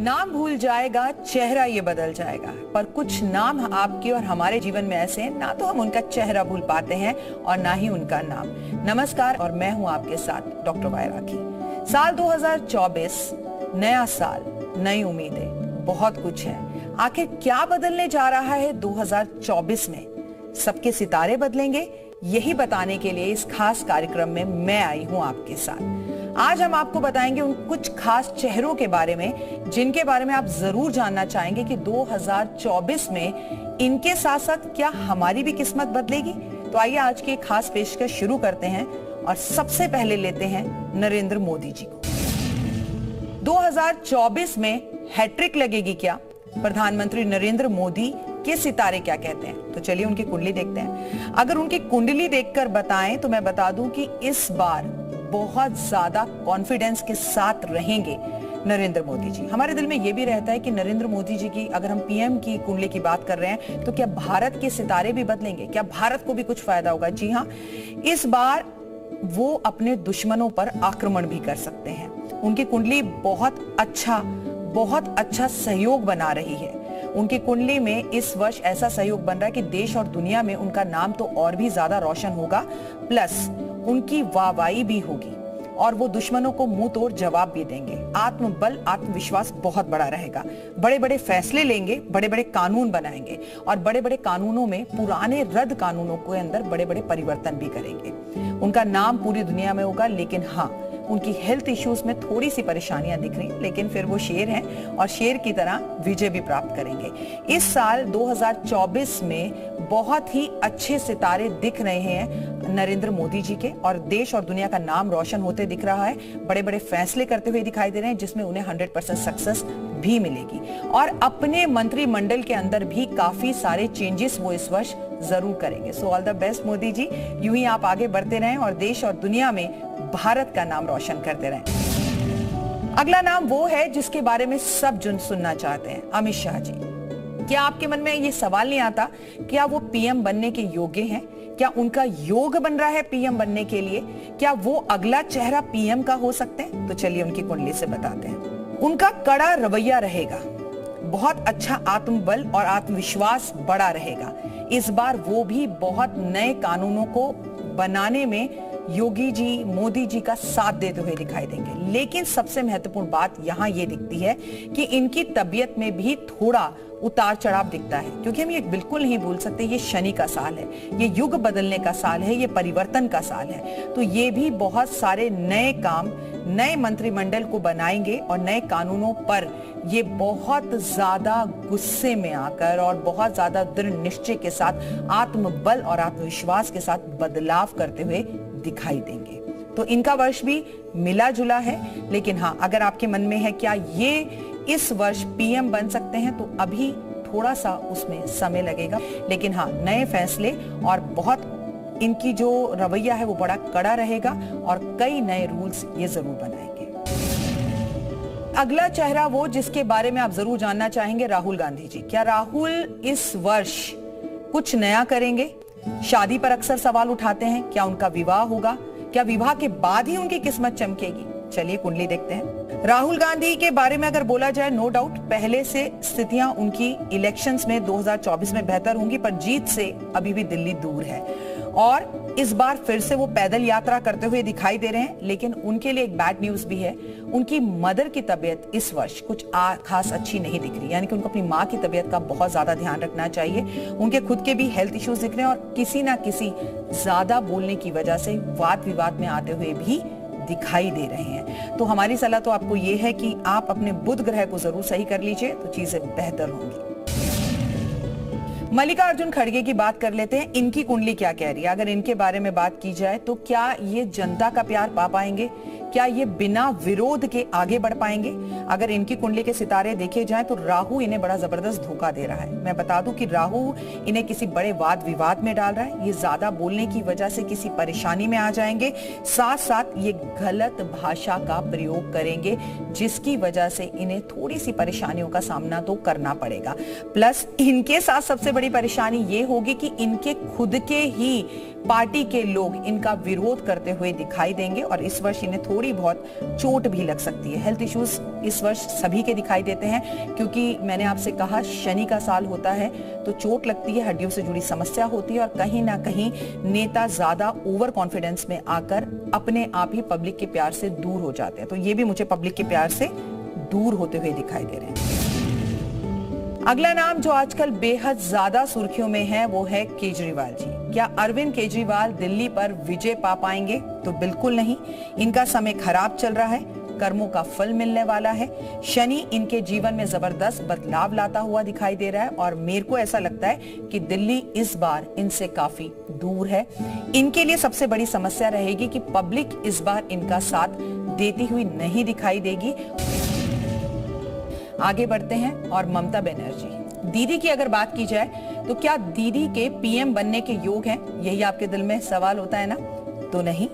नाम भूल जाएगा, चेहरा ये बदल जाएगा, पर कुछ नाम आपके और हमारे जीवन में ऐसे हैं, ना तो हम उनका चेहरा भूल पाते हैं और ना ही उनका नाम। नमस्कार, और मैं हूं आपके साथ डॉक्टर वायराकी। साल 2024, नया साल, नई उम्मीदें, बहुत कुछ है। आखिर क्या बदलने जा रहा है 2024 में? सबके सितारे बदलेंगे? यही बताने के लिए इस खास कार्यक्रम में मैं आई हूं आपके साथ। आज हम आपको बताएंगे उन कुछ खास चेहरों के बारे में जिनके बारे में आप जरूर जानना चाहेंगे कि 2024 में इनके साथ साथ क्या हमारी भी किस्मत बदलेगी। तो आइए आज की खास पेशकश शुरू करते हैं और सबसे पहले लेते हैं नरेंद्र मोदी जी को। 2024 में हैट्रिक लगेगी क्या? प्रधानमंत्री नरेंद्र मोदी के सितारे क्या कहते हैं? तो चलिए उनकी कुंडली देखते हैं। अगर उनकी कुंडली देखकर बताएं तो मैं बता दूं कि इस बार बहुत ज्यादा कॉन्फिडेंस के साथ रहेंगे नरेंद्र मोदी जी। हमारे दिल में यह भी रहता है कि नरेंद्र मोदी जी की, अगर हम पीएम की कुंडली की बात कर रहे हैं, तो क्या भारत के सितारे भी बदलेंगे? क्या भारत को भी कुछ फायदा होगा? जी हाँ, इस बार वो अपने दुश्मनों पर आक्रमण भी कर सकते हैं। उनकी कुंडली बहुत अच्छा सहयोग बना रही है। उनकी कुंडली में इस वर्ष ऐसा सहयोग बन रहा है कि देश और दुनिया में उनका नाम तो और भी ज्यादा रोशन होगा, प्लस उनकी वाहवाही भी होगी और वो दुश्मनों को मुंह तोड़ जवाब भी देंगे। आत्मबल, आत्मविश्वास बहुत बड़ा रहेगा। बड़े बड़े फैसले लेंगे, बड़े बड़े कानून बनाएंगे और बड़े बड़े कानूनों में, पुराने रद्द कानूनों के अंदर बड़े बड़े परिवर्तन भी करेंगे। उनका नाम पूरी दुनिया में होगा, लेकिन हाँ, उनकी हेल्थ इश्यूज में थोड़ी सी परेशानियां दिख रही, लेकिन फिर वो शेर हैं और शेर की तरह विजय भी प्राप्त करेंगे। इस साल 2024 में बहुत ही अच्छे सितारे दिख रहे हैं नरेंद्र मोदी जी के और देश और दुनिया का नाम रोशन होते दिख रहा है। बड़े बड़े फैसले करते हुए दिखाई दे रहे हैं जिसमें उन्हें 100% सक्सेस भी मिलेगी और अपने मंत्रिमंडल के अंदर भी काफी सारे चेंजेस वो इस वर्ष जरूर करेंगे। So all the best Modi ji, यूं ही आप आगे बढ़ते रहें और देश और दुनिया में भारत का नाम रोशन करते रहें। अगला नाम वो है जिसके बारे में सब जन सुनना चाहते हैं, अमित शाह जी। क्या आपके मन में ये सवाल नहीं आता क्या वो पीएम बनने के योग्य हैं? क्या उनका योग बन रहा है पीएम बनने के लिए? क्या वो अगला चेहरा पीएम का हो सकते हैं? तो चलिए उनकी कुंडली से बताते हैं। उनका कड़ा रवैया रहेगा, बहुत अच्छा आत्मबल और आत्मविश्वास बड़ा रहेगा। इस बार वो भी बहुत नए कानूनों को बनाने में योगी जी, मोदी जी का साथ देते हुए दिखाई देंगे। लेकिन सबसे महत्वपूर्ण बात यहां ये दिखती है कि इनकी तबीयत में भी थोड़ा उतार चढ़ाव दिखता है, क्योंकि हम ये बिल्कुल नहीं भूल सकते ये शनि का साल है, ये युग बदलने का साल है, ये परिवर्तन का साल है। तो ये भी बहुत सारे नए काम, नए मंत्रिमंडल को बनाएंगे और नए कानूनों पर ये बहुत ज्यादा गुस्से में आकर और बहुत ज्यादा दृढ़ निश्चय के साथ, आत्मबल और आत्मविश्वास के साथ बदलाव करते हुए दिखाई देंगे। तो इनका वर्ष भी मिला जुला है, लेकिन हाँ, अगर आपके मन में है क्या ये इस वर्ष पीएम बन सकते हैं, तो अभी थोड़ा सा उसमें समय लगेगा। लेकिन हाँ, नए फैसले और बहुत इनकी जो रवैया है वो बड़ा कड़ा रहेगा और कई नए रूल्स ये जरूर बनाएंगे। अगला चेहरा वो जिसके बारे में आप जरूर जानना चाहेंगे, राहुल गांधी जी। क्या राहुल इस वर्ष कुछ नया करेंगे? शादी पर अक्सर सवाल उठाते हैं, क्या उनका विवाह होगा? क्या विवाह के बाद ही उनकी किस्मत चमकेगी? चलिए कुंडली देखते हैं। राहुल गांधी के बारे में अगर बोला जाए, नो डाउट पहले से स्थितियां उनकी इलेक्शंस में 2024 में बेहतर होंगी, पर जीत से अभी भी दिल्ली दूर है और इस बार फिर से वो पैदल यात्रा करते हुए दिखाई दे रहे हैं। लेकिन उनके लिए एक बैड न्यूज भी है, उनकी मदर की तबीयत इस वर्ष कुछ खास अच्छी नहीं दिख रही, यानी कि उनको अपनी माँ की तबीयत का बहुत ज्यादा ध्यान रखना चाहिए। उनके खुद के भी हेल्थ इश्यूज दिख रहे हैं और किसी ना किसी ज्यादा बोलने की वजह से वाद विवाद में आते हुए भी दिखाई दे रहे हैं। तो हमारी सलाह तो आपको ये है कि आप अपने बुध ग्रह को जरूर सही कर लीजिए, तो चीजें बेहतर होंगी। मल्लिकार्जुन खड़गे की बात कर लेते हैं। इनकी कुंडली क्या कह रही है? अगर इनके बारे में बात की जाए तो क्या ये जनता का प्यार पा पाएंगे? क्या ये बिना विरोध के आगे बढ़ पाएंगे? अगर इनकी कुंडली के सितारे देखे जाएं तो राहु इन्हें बड़ा जबरदस्त धोखा दे रहा है। मैं बता दूं कि राहु इन्हें किसी बड़े वाद विवाद में डाल रहा है। ये ज्यादा बोलने की वजह से किसी परेशानी में आ जाएंगे, साथ साथ ये गलत भाषा का प्रयोग करेंगे, जिसकी वजह से इन्हें थोड़ी सी परेशानियों का सामना तो करना पड़ेगा। प्लस इनके साथ सबसे बड़ी परेशानी ये होगी कि इनके खुद के ही पार्टी के लोग इनका विरोध करते हुए दिखाई देंगे और इस वर्ष इन्हें थोड़ी थोड़ी बहुत चोट भी लग सकती है। हेल्थ इश्यूज इस वर्ष सभी के दिखाई देते हैं, क्योंकि मैंने आपसे कहा शनि का साल होता है, तो चोट लगती है, हड्डियों से जुड़ी समस्या होती है और कहीं ना कहीं नेता ज्यादा ओवर कॉन्फिडेंस में आकर अपने आप ही पब्लिक के प्यार से दूर हो जाते हैं। तो ये भी मुझे पब्लिक के प्यार से दूर होते हुए दिखाई दे रहे हैं। अगला नाम जो आजकल बेहद ज्यादा सुर्खियों में है वो है केजरीवाल जी। क्या अरविंद केजरीवाल दिल्ली पर विजय पा पाएंगे? तो बिल्कुल नहीं। इनका समय खराब चल रहा है, कर्मों का फल मिलने वाला है। शनि इनके जीवन में जबरदस्त बदलाव लाता हुआ दिखाई दे रहा है और मेरे को ऐसा लगता है कि दिल्ली इस बार इनसे काफी दूर है। इनके लिए सबसे बड़ी समस्या रहेगी कि पब्लिक इस बार इनका साथ देती हुई नहीं दिखाई देगी। आगे बढ़ते हैं और ममता बनर्जी दीदी की अगर बात की जाए तो क्या दीदी के पीएम बनने के योग हैं? यही आपके दिल में सवाल होता है ना? तो नहीं।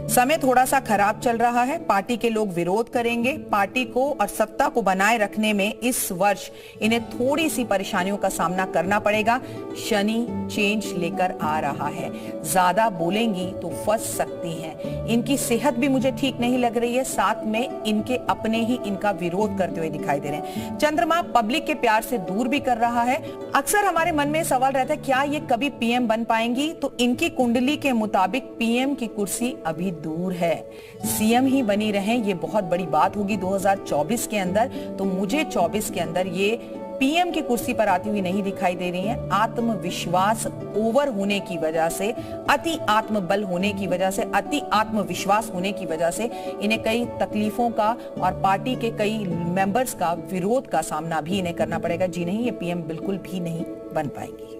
समय थोड़ा सा खराब चल रहा है, पार्टी के लोग विरोध करेंगे। पार्टी को और सत्ता को बनाए रखने में इस वर्ष इन्हें थोड़ी सी परेशानियों का सामना करना पड़ेगा। शनि चेंज लेकर आ रहा है, ज्यादा बोलेंगी तो फंस सकती हैं। इनकी सेहत भी मुझे ठीक नहीं लग रही है, साथ में इनके अपने ही इनका विरोध करते हुए दिखाई दे रहे हैं। चंद्रमा पब्लिक के प्यार से दूर भी कर रहा है। अक्सर हमारे मन में सवाल रहता है क्या ये कभी पीएम बन पाएंगी? तो इनकी कुंडली के मुताबिक पीएम की कुर्सी अभी दूर है। सीएम ही बनी रहें ये बहुत बड़ी बात होगी 2024 के अंदर। तो मुझे 24 के अंदर ये पीएम की कुर्सी पर आती हुई नहीं दिखाई दे रही हैं। आत्मविश्वास ओवर होने की वजह से, अति आत्मबल होने की वजह से, अति आत्मविश्वास होने की वजह से इन्हें कई तकलीफों का और पार्टी के कई मेंबर्स का विरोध का सामना भी इन्हें करना पड़ेगा। जी नहीं, ये पीएम बिल्कुल भी नहीं बन पाएंगी।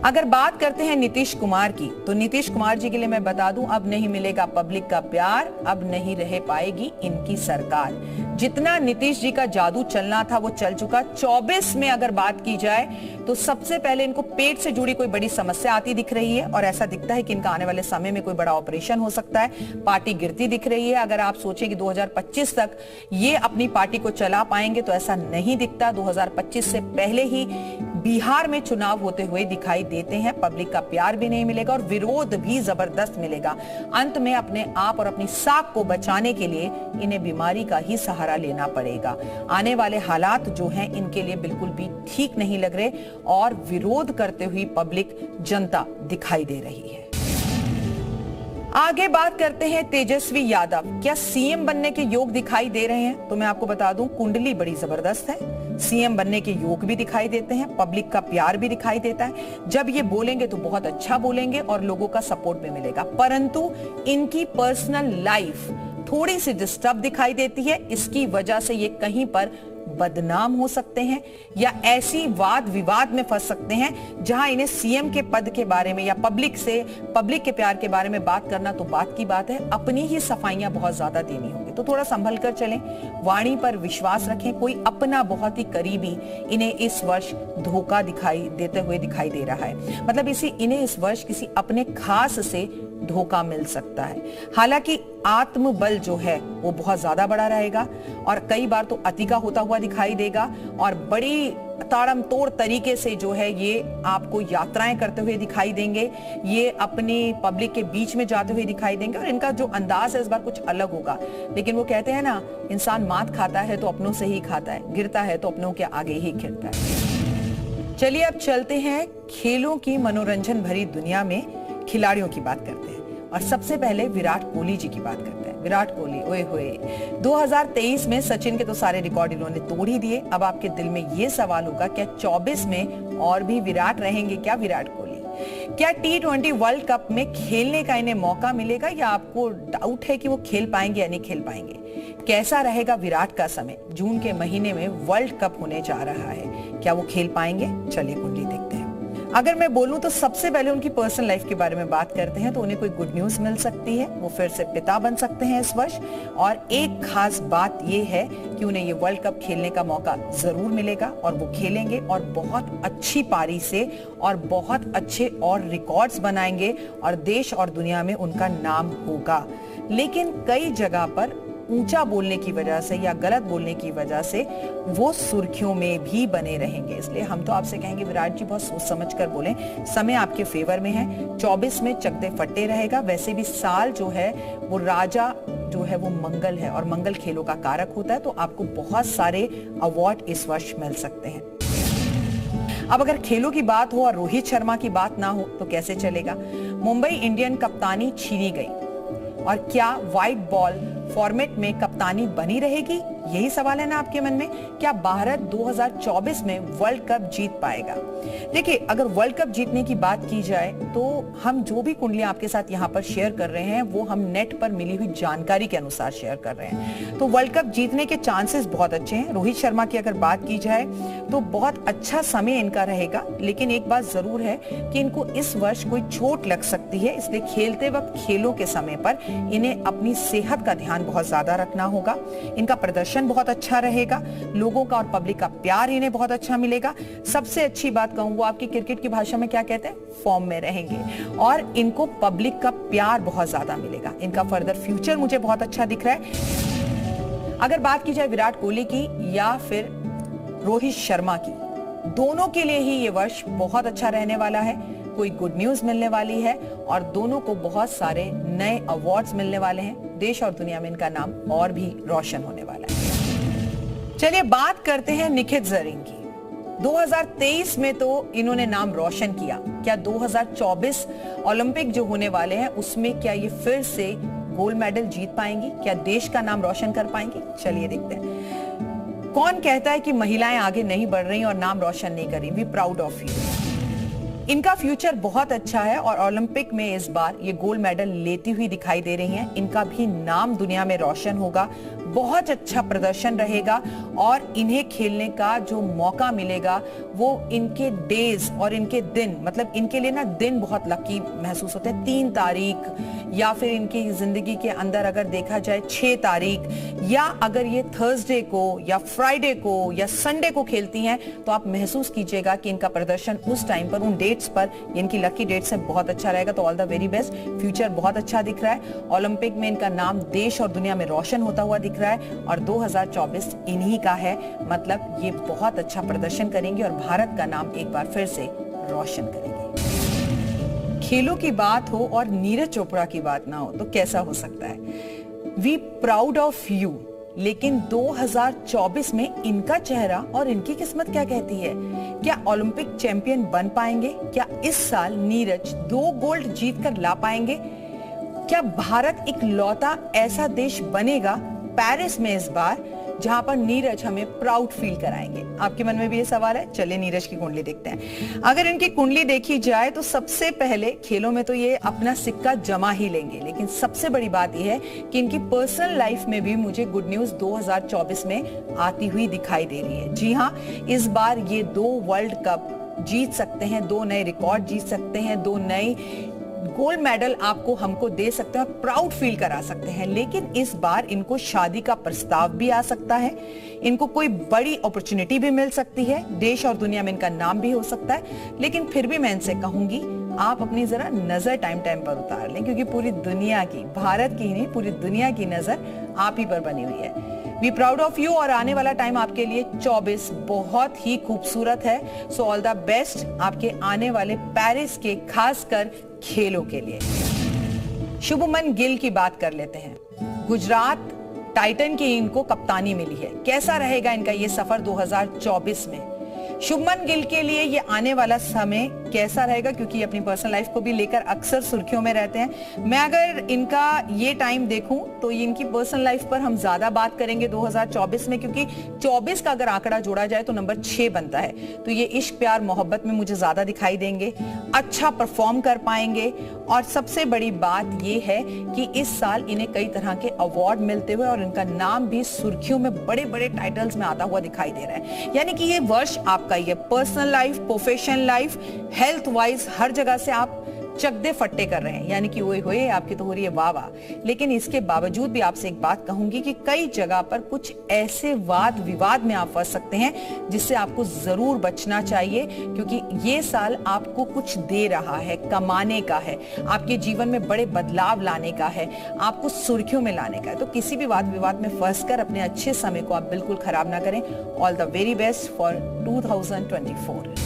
अगर बात करते हैं नीतीश कुमार की, तो नीतीश कुमार जी के लिए मैं बता दूं, अब नहीं मिलेगा पब्लिक का प्यार, अब नहीं रह पाएगी इनकी सरकार। जितना नीतीश जी का जादू चलना था वो चल चुका। 24 में अगर बात की जाए तो सबसे पहले इनको पेट से जुड़ी कोई बड़ी समस्या आती दिख रही है और ऐसा दिखता है कि इनका आने वाले समय में कोई बड़ा ऑपरेशन हो सकता है। पार्टी गिरती दिख रही है। अगर आप सोचें कि 2025 तक ये अपनी पार्टी को चला पाएंगे तो ऐसा नहीं दिखता। 2025 से पहले ही बिहार में चुनाव होते हुए दिखाई देते हैं। पब्लिक का प्यार भी नहीं मिलेगा और विरोध भी जबरदस्त मिलेगा। अंत में अपने आप और अपनी साख को बचाने के लिए इन्हें बीमारी का ही सहारा लेना पड़ेगा। आने वाले हालात जो हैं इनके लिए बिल्कुल भी ठीक नहीं लग रहे और विरोध करते हुए पब्लिक जनता दिखाई दे रही है। आगे बात करते हैं तेजस्वी यादव। क्या सीएम बनने के योग दिखाई दे रहे हैं? तो मैं आपको बता दूं, कुंडली बड़ी जबरदस्त है। सीएम बनने के योग भी दिखाई देते हैं, पब्लिक का प्यार भी दिखाई देता है। जब ये बोलेंगे तो बहुत अच्छा बोलेंगे और लोगों का सपोर्ट भी मिलेगा, परंतु इनकी पर्सनल लाइफ थोड़ी सी डिस्टर्ब दिखाई देती है। इसकी वजह से ये कहीं पर बदनाम हो सकते हैं या ऐसी वाद विवाद में फंस सकते हैं जहां इन्हें सीएम के पद के बारे में या पब्लिक के प्यार के बारे में बात करना तो बात की बात है, अपनी ही सफाइयां बहुत ज्यादा देनी होगी। तो थोड़ा संभल कर चलें, वाणी पर विश्वास रखें। कोई अपना बहुत ही करीबी इन्हें इस वर्ष धोखा दिखाई देते हुए दिखाई दे रहा है। मतलब इन्हें इस वर्ष किसी अपने खास से धोखा मिल सकता है। हालांकि आत्मबल जो है वो बहुत ज्यादा बड़ा रहेगा और कई बार तो अति का होता हुआ दिखाई देगा और बड़ी ताड़मतोड़ तरीके से जो है ये आपको यात्राएं करते हुए दिखाई देंगे। ये अपनी पब्लिक के बीच में जाते हुए दिखाई देंगे और इनका जो अंदाज है इस बार कुछ अलग होगा। लेकिन वो कहते हैं ना, इंसान मात खाता है तो अपनों से ही खाता है, गिरता है तो अपनों के आगे ही गिरता है। चलिए अब चलते हैं खेलों की मनोरंजन भरी दुनिया में खिलाड़ियों की बात करते हैं और सबसे पहले विराट कोहली जी की बात करते हैं। विराट कोहली, ओए होए, 2023 में सचिन के तो सारे रिकॉर्ड इन्होंने तोड़ ही दिए। अब आपके दिल में ये सवाल होगा, क्या 24 में और भी विराट रहेंगे क्या विराट कोहली? क्या T20 वर्ल्ड कप में खेलने का इन्हें मौका मिलेगा या आपको डाउट है कि वो खेल पाएंगे या नहीं खेल पाएंगे? कैसा रहेगा विराट का समय? जून के महीने में वर्ल्ड कप होने जा रहा है, क्या वो खेल पाएंगे? चलिए कुंडली देखते हैं। अगर मैं बोलूं तो सबसे पहले उनकी पर्सनल लाइफ के बारे में बात करते हैं तो उन्हें कोई गुड न्यूज मिल सकती है। वो फिर से पिता बन सकते हैं इस वर्ष और एक खास बात ये है कि उन्हें ये वर्ल्ड कप खेलने का मौका जरूर मिलेगा और वो खेलेंगे और बहुत अच्छी पारी से और बहुत अच्छे और रिकॉर्ड्स बनाएंगे और देश और दुनिया में उनका नाम होगा। लेकिन कई जगह पर ऊंचा बोलने की वजह से या गलत बोलने की वजह से वो सुर्खियों में भी बने रहेंगे। इसलिए हम तो आपसे कहेंगे विराट जी बहुत सोच समझ कर बोलें, समय आपके फेवर में है। 24 में चकदे फट्टे रहेगा। वैसे भी साल जो है वो राजा जो है वो मंगल है और मंगल खेलों का कारक होता है, तो आपको बहुत सारे अवार्ड इस वर्ष मिल सकते हैं। अब अगर खेलों की बात हो और रोहित शर्मा की बात ना हो तो कैसे चलेगा। मुंबई इंडियन कप्तानी छीनी गई और क्या व्हाइट बॉल फॉर्मेट में कप्तानी बनी रहेगी, यही सवाल है ना आपके मन में। क्या भारत 2024 में वर्ल्ड कप जीत पाएगा? देखिए, अगर वर्ल्ड कप जीतने की बात की जाए तो हम जो भी कुंडलियां आपके साथ यहाँ पर शेयर कर रहे हैं वो हम नेट पर मिली हुई जानकारी के अनुसार शेयर कर रहे हैं। तो वर्ल्ड कप जीतने के चांसेस बहुत अच्छे हैं। रोहित शर्मा की अगर बात की जाए तो बहुत अच्छा समय इनका रहेगा, लेकिन एक बात जरूर है कि इनको इस वर्ष कोई चोट लग सकती है। इसलिए खेलते वक्त खेलों के समय पर इन्हें अपनी सेहत का ध्यान बहुत ज्यादा रखना होगा। इनका प्रदर्शन बहुत अच्छा रहेगा, लोगों का और पब्लिक का प्यार इन्हें बहुत अच्छा मिलेगा। सबसे अच्छी बात कहूं वो आपकी क्रिकेट की भाषा में क्या कहते हैं, फॉर्म में रहेंगे और इनको पब्लिक का प्यार बहुत ज्यादा मिलेगा। इनका फर्दर फ्यूचर मुझे बहुत अच्छा दिख रहा है। अगर बात की जाए विराट कोहली की या फिर रोहित शर्मा की, दोनों के लिए ही ये वर्ष बहुत अच्छा रहने वाला है। कोई गुड न्यूज मिलने वाली है और दोनों को बहुत सारे नए अवार्ड्स मिलने वाले हैं। देश और दुनिया में इनका नाम और भी रोशन होने वाला है। चलिए बात करते हैं निखित जरीन की। 2023 में तो इन्होंने नाम रोशन किया। क्या 2024 ओलंपिक जो होने वाले हैं उसमें क्या ये फिर से गोल्ड मेडल जीत पाएंगी? क्या देश का नाम रोशन कर पाएंगी? चलिए देखते हैं। कौन कहता है कि महिलाएं आगे नहीं बढ़ रही और नाम रोशन नहीं कर रही? We proud of you. इनका फ्यूचर बहुत अच्छा है और ओलंपिक में इस बार ये गोल्ड मेडल लेती हुई दिखाई दे रही हैं। इनका भी नाम दुनिया में रोशन होगा, बहुत अच्छा प्रदर्शन रहेगा और इन्हें खेलने का जो मौका मिलेगा वो इनके डेज और इनके दिन, मतलब इनके लिए ना दिन बहुत लकी महसूस होते हैं। 3 तारीख या फिर इनकी जिंदगी के अंदर अगर देखा जाए 6 तारीख या अगर ये थर्सडे को या फ्राइडे को या संडे को खेलती हैं तो आप महसूस कीजिएगा कि इनका प्रदर्शन उस टाइम पर उन डेट्स पर, इनकी लकी डेट्स में बहुत अच्छा रहेगा। तो all the very best. Future बहुत अच्छा दिख रहा है। ओलंपिक में इनका नाम देश और दुनिया में रोशन होता हुआ दिख रहा है और 2024 इन्हीं का है, मतलब ये बहुत अच्छा प्रदर्शन करेंगे और भारत का नाम एक बार फिर से रोशन करेंगे। खेलों की बात हो और नीरज चोपड़ा की बात ना हो तो कैसा हो सकता है। वी प्राउड ऑफ यू, लेकिन 2024 में इनका चेहरा और इनकी किस्मत क्या कहती है? क्या ओलंपिक चैंपियन बन पाएंगे? क्या इस साल नीरज 2 गोल्ड जीत कर ला पाएंगे? क्या भारत एक लौता ऐसा देश बनेगा पेरिस में इस बार जहां पर नीरज हमें प्राउड फील कराएंगे? आपके मन में भी ये सवाल है? चलिए नीरज की कुंडली देखते हैं। अगर इनकी कुंडली देखी जाए तो सबसे पहले खेलों में तो ये अपना सिक्का जमा ही लेंगे, लेकिन सबसे बड़ी बात यह है कि इनकी पर्सनल लाइफ में भी मुझे गुड न्यूज 2024 में आती हुई दिखाई दे रही है। जी हाँ, इस बार ये 2 वर्ल्ड कप जीत सकते हैं, 2 नए रिकॉर्ड जीत सकते हैं, 2 नए गोल्ड मेडल आपको हमको दे सकते हैं और प्राउड फील करा सकते हैं। लेकिन इस बार इनको शादी का प्रस्ताव भी आ सकता है, इनको कोई बड़ी अपॉर्चुनिटी भी मिल सकती है, देश और दुनिया में इनका नाम भी हो सकता है। लेकिन फिर भी मैं इनसे कहूंगी आप अपनी जरा नजर टाइम पर उतार लें, क्योंकि पूरी दुनिया की, भारत की ही नहीं पूरी दुनिया की नजर आप ही पर बनी हुई है। वी प्राउड ऑफ यू और आने वाला टाइम आपके लिए 24 बहुत ही खूबसूरत है। सो ऑल द बेस्ट आपके आने वाले पेरिस के खासकर खेलों के लिए। शुभमन गिल की बात कर लेते हैं। गुजरात टाइटन की इनको कप्तानी मिली है। कैसा रहेगा इनका ये सफर 2024 में? शुभमन गिल के लिए ये आने वाला समय कैसा रहेगा, क्योंकि ये अपनी पर्सनल लाइफ को भी लेकर अक्सर सुर्खियों में रहते हैं। मैं अगर इनका ये टाइम देखूं तो इनकी पर्सनल लाइफ पर हम ज्यादा बात करेंगे 2024 में, क्योंकि 24 का अगर आंकड़ा जोड़ा जाए तो नंबर 6 बनता है। तो ये इश्क प्यार मोहब्बत में मुझे ज्यादा दिखाई देंगे, अच्छा परफॉर्म कर पाएंगे और सबसे बड़ी बात ये है कि इस साल इन्हें कई तरह के अवार्ड मिलते हुए और इनका नाम भी सुर्खियों में बड़े बड़े टाइटल्स में आता हुआ दिखाई दे रहा है। यानी कि ये वर्ष आपका ये personal life, professional life, health wise हर जगह से आप चकदे फट्टे कर रहे हैं, यानी कि ओए होए आपकी तो हो रही है वाह वाह। लेकिन इसके बावजूद भी आपसे एक बात कहूंगी कि कई जगह पर कुछ ऐसे वाद विवाद में आप फंस सकते हैं जिससे आपको जरूर बचना चाहिए, क्योंकि ये साल आपको कुछ दे रहा है, कमाने का है, आपके जीवन में बड़े बदलाव लाने का है, आपको सुर्खियों में लाने का है। तो किसी भी वाद विवाद में फंसकर अपने अच्छे समय को आप बिल्कुल खराब ना करें। All the very best for 2024।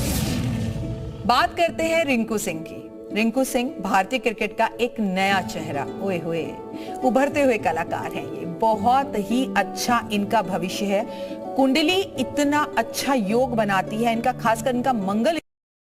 बात करते हैं रिंकू सिंह की। रिंकू सिंह भारतीय क्रिकेट का एक नया चेहरा, ओए होए उभरते हुए कलाकार हैं। ये बहुत ही अच्छा इनका भविष्य है। कुंडली इतना अच्छा योग बनाती है इनका, खासकर इनका मंगल,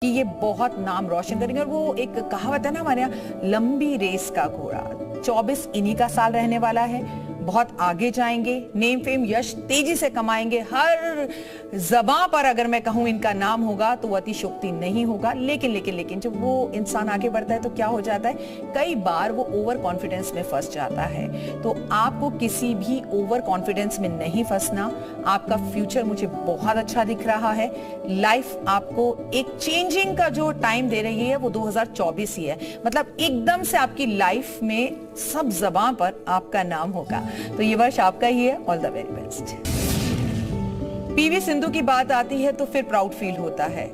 कि ये बहुत नाम रोशन करेंगे। और वो एक कहावत है ना हमारे यहाँ, लंबी रेस का घोड़ा। 24 इन्हीं का साल रहने वाला है। बहुत आगे जाएंगे, नेम फेम यश तेजी से कमाएंगे। हर ज़बां पर अगर मैं कहूं इनका नाम होगा तो वो अतिशयोक्ति नहीं होगा। लेकिन जब वो इंसान आगे बढ़ता है तो क्या हो जाता है, कई बार वो ओवर कॉन्फिडेंस में फंस जाता है। तो आपको किसी भी ओवर कॉन्फिडेंस में नहीं फंसना। आपका फ्यूचर मुझे बहुत अच्छा दिख रहा है। लाइफ आपको एक चेंजिंग का जो टाइम दे रही है वो 2024 ही है। मतलब एकदम से आपकी लाइफ में सब ज़बां पर आपका नाम होगा। तो ये वर्ष आपका ही है। All the very best. PV Sindhu की बात आती है तो फिर प्राउड फील होता है।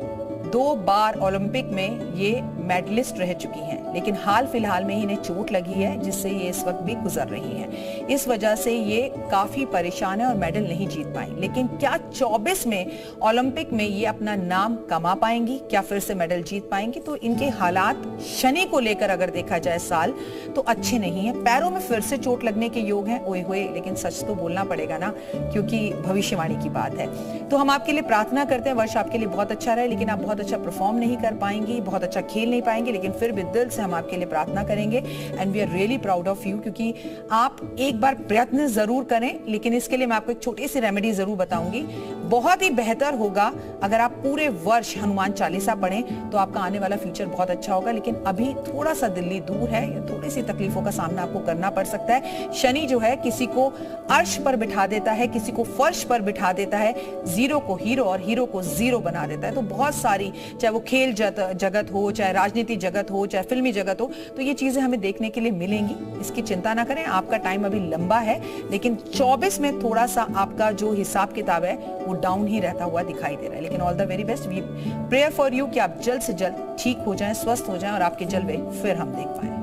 2 बार ओलंपिक में ये मेडलिस्ट रह चुकी हैं, लेकिन हाल फिलहाल में ही इन्हें चोट लगी है जिससे ये इस वक्त भी गुजर रही हैं। इस वजह से ये काफी परेशान है और मेडल नहीं जीत पाई। लेकिन क्या 24 में ओलंपिक में ये अपना नाम कमा पाएंगी, क्या फिर से मेडल जीत पाएंगी? तो इनके हालात शनि को लेकर अगर देखा जाए साल तो अच्छे नहीं है। पैरों में फिर से चोट लगने के योग हैं, ओए होए। लेकिन सच तो बोलना पड़ेगा ना, क्योंकि भविष्यवाणी की बात है। तो हम आपके लिए प्रार्थना करते हैं वर्ष आपके लिए बहुत अच्छा रहे। लेकिन आप बहुत अच्छा परफॉर्म नहीं कर पाएंगी, बहुत अच्छा खेल नहीं पाएंगे, लेकिन फिर भी दिल से हम आपके लिए प्रार्थना करेंगे। And we are really proud of you, क्योंकि आप एक बार प्रयत्न जरूर करें। लेकिन इसके लिए मैं आपको एक छोटी सी रेमेडी जरूर बताऊंगी। बहुत ही बेहतर होगा अगर आप पूरे वर्ष हनुमान चालीसा पढ़ें, तो आपका आने वाला फ्यूचर बहुत अच्छा होगा। लेकिन अभी थोड़ा सा दिल्ली दूर है, थोड़ी सी तकलीफों का सामना आपको करना पड़ सकता है। शनि जो है किसी को अर्श पर बिठा देता है, किसी को फर्श पर बिठा देता है, जीरो को हीरो और हीरो को जीरो बना देता है। तो बहुत सारी, चाहे वो खेल जगत हो, चाहे राजनीति जगत हो, चाहे फिल्मी जगत हो, तो ये चीजें हमें देखने के लिए मिलेंगी। इसकी चिंता ना करें, आपका टाइम अभी लंबा है। लेकिन 24 में थोड़ा सा आपका जो हिसाब किताब है वो डाउन ही रहता हुआ दिखाई दे रहा है। लेकिन all the very best, we prayer for you कि आप जल्द से जल्द ठीक हो जाएं, स्वस्थ हो जाएं और आपके जलवे फिर हम देख पाए।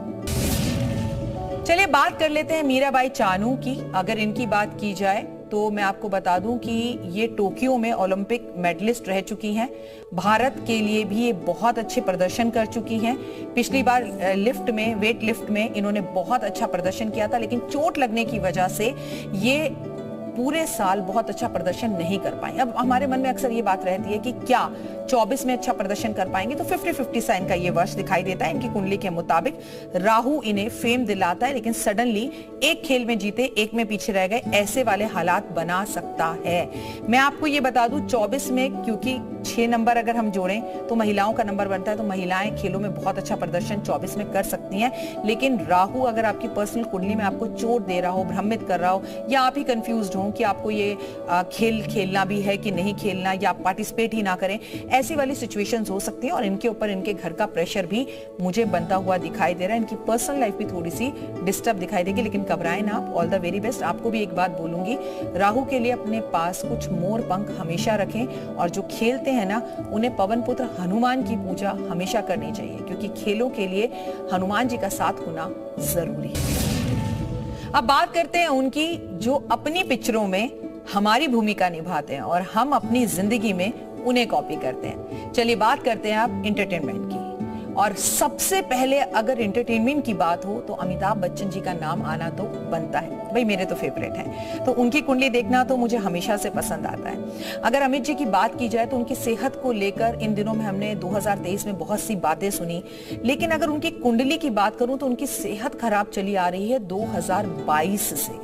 चलिए बात कर लेते हैं मीराबाई चानू की। अगर इनकी बात की जाए तो मैं आपको बता दूं कि ये टोक्यो में ओलंपिक मेडलिस्ट रह चुकी हैं। भारत के लिए भी ये बहुत अच्छे प्रदर्शन कर चुकी हैं। पिछली बार लिफ्ट में, वेट लिफ्ट में इन्होंने बहुत अच्छा प्रदर्शन किया था, लेकिन चोट लगने की वजह से ये पूरे साल बहुत अच्छा प्रदर्शन नहीं कर पाए। अब हमारे मन में अक्सर ये बात रहती है कि क्या 24 में अच्छा प्रदर्शन कर पाएंगे? तो 50-50 सा इनका ये वर्ष दिखाई देता है। इनकी कुंडली के मुताबिक राहु इन्हें फेम दिलाता है, लेकिन सडनली एक खेल में जीते, एक में पीछे रह गए, ऐसे वाले हालात बना सकता है। मैं आपको ये बता दूं 24 में, क्योंकि 6 नंबर अगर हम जोड़ें तो महिलाओं का नंबर बनता है, तो महिलाएं खेलों में बहुत अच्छा प्रदर्शन 24 में कर सकती हैं। लेकिन राहु अगर आपकी पर्सनल कुंडली में आपको चोट दे रहा हो, भ्रमित कर रहा हो, या आप ही कंफ्यूज्ड हो कि आपको ये खेल खेलना भी है कि नहीं खेलना, या आप पार्टिसिपेट ही ना करें, ऐसी वाली सिचुएशंस हो सकती है। और इनके ऊपर इनके घर का प्रेशर भी मुझे बनता हुआ दिखाई दे रहा है। इनकी पर्सनल लाइफ भी थोड़ी सी डिस्टर्ब दिखाई देगी, लेकिन घबराएं ना आप। All the very best. आपको भी एक बात बोलूंगी, राहु के लिए अपने पास कुछ मोर पंख हमेशा रखें, और जो खेलते हैं ना उन्हें पवन पुत्र हनुमान की पूजा हमेशा करनी चाहिए, क्योंकि खेलों के लिए हनुमान जी का साथ होना जरूरी है। अब बात करते हैं उनकी जो अपनी पिक्चरों में हमारी भूमिका निभाते हैं और हम अपनी जिंदगी में उन्हें कॉपी करते हैं। चलिए बात करते हैं आप एंटरटेनमेंट की। और सबसे पहले अगर एंटरटेनमेंट की बात हो तो अमिताभ बच्चन जी का नाम आना तो बनता है। भाई मेरे तो फेवरेट हैं, तो उनकी कुंडली देखना तो मुझे हमेशा से पसंद आता है। अगर अमित जी की बात की जाए तो उनकी सेहत को लेकर इन दिनों में हमने 2023 में बहुत सी बातें सुनी, लेकिन अगर उनकी कुंडली की बात करूं तो उनकी सेहत खराब चली आ रही है 2022 से।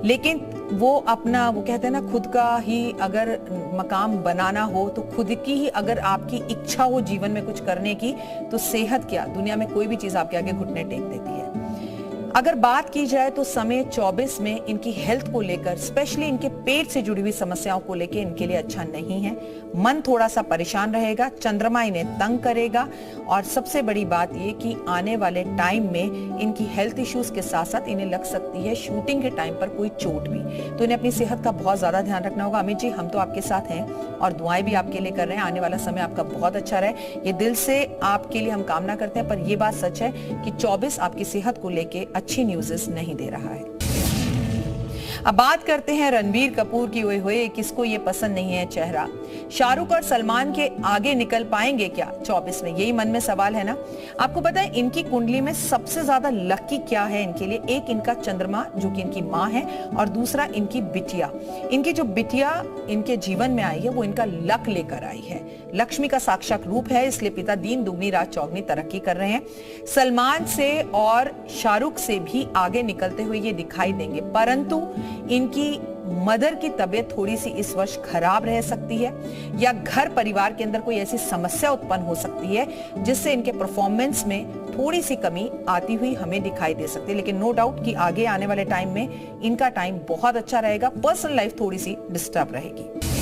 लेकिन वो अपना, वो कहते हैं ना, खुद का ही अगर मकाम बनाना हो तो खुद की ही अगर आपकी इच्छा हो जीवन में कुछ करने की, तो सेहत क्या, दुनिया में कोई भी चीज आपके आगे घुटने टेक देती है। अगर बात की जाए तो समय 24 में इनकी हेल्थ को लेकर, स्पेशली इनके पेट से जुड़ी हुई समस्याओं को लेकर इनके लिए अच्छा नहीं है। मन थोड़ा सा परेशान रहेगा, चंद्रमा इन्हें तंग करेगा और सबसे बड़ी बात ये कि आने वाले टाइम में इनकी हेल्थ इश्यूज के साथ साथ इन्हें लग सकती है शूटिंग के टाइम पर कोई चोट भी। तो इन्हें अपनी सेहत का बहुत ज्यादा ध्यान रखना होगा। अमित जी, हम तो आपके साथ हैं और दुआएं भी आपके लिए कर रहे हैं। आने वाला समय आपका बहुत अच्छा रहे, ये दिल से आपके लिए हम कामना करते हैं। पर यह बात सच है कि 24 आपकी सेहत को लेकर अच्छी न्यूज़ नहीं दे रहा है। अब बात करते हैं रणबीर कपूर की। ओए होए, किसको ये पसंद नहीं है चेहरा। शाहरुख और सलमान के आगे निकल पाएंगे क्या 24 में, यही मन में सवाल है ना। आपको पता है इनकी कुंडली में सबसे ज्यादा लकी क्या है इनके लिए? एक इनका चंद्रमा जो कि इनकी माँ है और दूसरा इनकी बिटिया। इनकी जो बिटिया इनके जीवन में आई है वो इनका लक लेकर आई है। लक्ष्मी का साक्षात रूप है, इसलिए पिता दिन दुगनी रात चौगनी तरक्की कर रहे हैं। सलमान से और शाहरुख से भी आगे निकलते हुए ये दिखाई देंगे, परंतु इनकी मदर की तबीयत थोड़ी सी इस वर्ष खराब रह सकती है या घर परिवार के अंदर कोई ऐसी समस्या उत्पन्न हो सकती है जिससे इनके परफॉर्मेंस में थोड़ी सी कमी आती हुई हमें दिखाई दे सकती है। लेकिन नो डाउट कि आगे आने वाले टाइम में इनका टाइम बहुत अच्छा रहेगा। पर्सनल लाइफ थोड़ी सी डिस्टर्ब रहेगी।